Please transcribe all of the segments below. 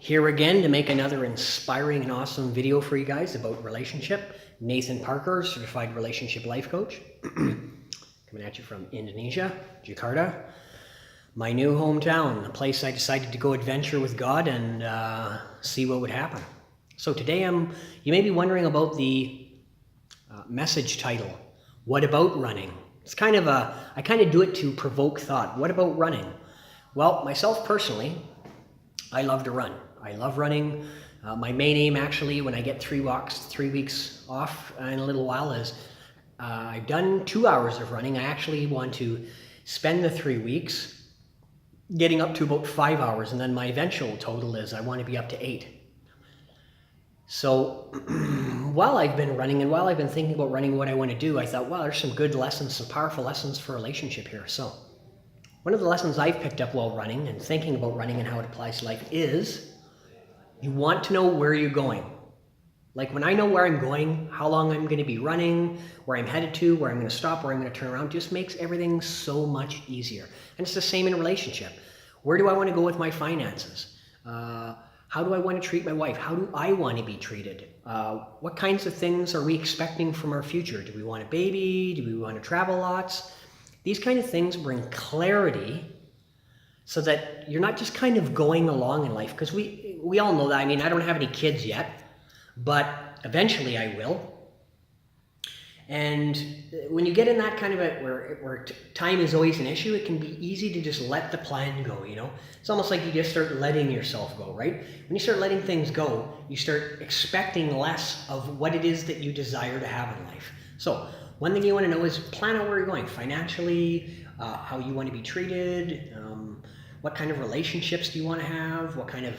Here again to make another inspiring and awesome video for you guys about relationship. Nathan Parker, Certified Relationship Life Coach. Coming at you from Indonesia, Jakarta. My new hometown, a place I decided to go adventure with God and see what would happen. So today you may be wondering about the message title, What About Running? It's I kind of do it to provoke thought. What about running? Well, myself personally, I love to run. I love running. My main aim actually when I get 3 weeks off in a little while is I've done 2 hours of running. I actually want to spend the 3 weeks getting up to about 5 hours, and then my eventual total is I want to be up to 8. So while I've been running and while I've been thinking about running what I want to do, I thought, well, there's some good lessons, some powerful lessons for relationship here. So one of the lessons I've picked up while running and thinking about running and how it applies to life is you want to know where you're going. Like when I know where I'm going, how long I'm going to be running, where I'm headed to, where I'm going to stop, where I'm going to turn around, just makes everything so much easier. And it's the same in a relationship. Where do I want to go with my finances? How do I want to treat my wife? How do I want to be treated? What kinds of things are we expecting from our future? Do we want a baby? Do we want to travel lots? These kind of things bring clarity so that you're not just kind of going along in life, because we all know that. I mean, I don't have any kids yet, but eventually I will. And when you get in that kind of where time is always an issue, it can be easy to just let the plan go, you know? It's almost like you just start letting yourself go, right? When you start letting things go, you start expecting less of what it is that you desire to have in life. So one thing you want to know is plan out where you're going financially, how you want to be treated, what kind of relationships do you want to have, what kind of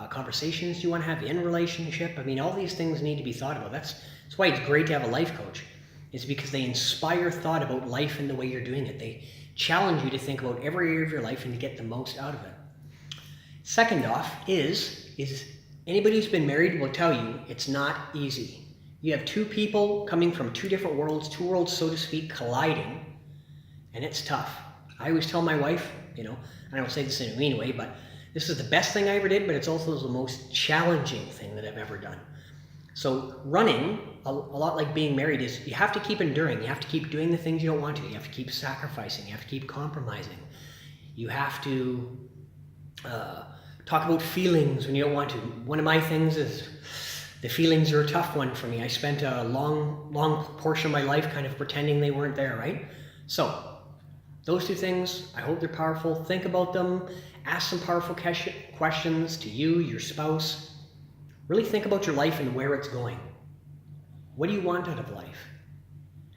conversations do you want to have in relationship. I mean, all these things need to be thought about. That's why it's great to have a life coach. It's because they inspire thought about life and the way you're doing it. They challenge you to think about every area of your life and to get the most out of it. Second off is anybody who's been married will tell you it's not easy. You have two people coming from two different worlds, two worlds, so to speak, colliding, and it's tough. I always tell my wife, you know, I don't say this in a mean way, but this is the best thing I ever did, but it's also the most challenging thing that I've ever done. So running, a lot like being married, is you have to keep enduring. You have to keep doing the things you don't want to. You have to keep sacrificing. You have to keep compromising. You have to talk about feelings when you don't want to. One of my things is the feelings are a tough one for me. I spent a long portion of my life kind of pretending they weren't there, right? So those two things, I hope they're powerful. Think about them. Ask some powerful questions to you, your spouse. Really think about your life and where it's going. What do you want out of life?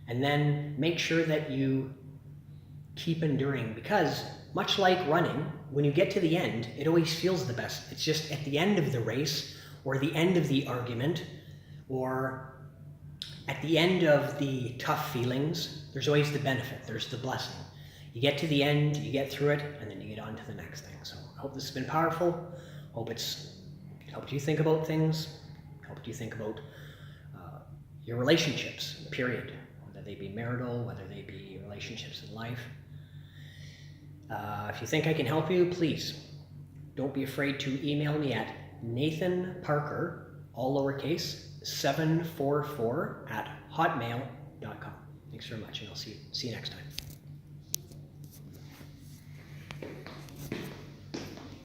And then make sure that you keep enduring, because much like running, when you get to the end, it always feels the best. It's just at the end of the race, or the end of the argument, or at the end of the tough feelings, there's always the benefit, there's the blessing. You get to the end, you get through it, and then you get on to the next thing. So I hope this has been powerful. Hope it's helped you think about things, helped you think about your relationships, period. Whether they be marital, whether they be relationships in life. If you think I can help you, please don't be afraid to email me at Nathan Parker, all lowercase, 744 @hotmail.com. Thanks very much, and I'll see you next time.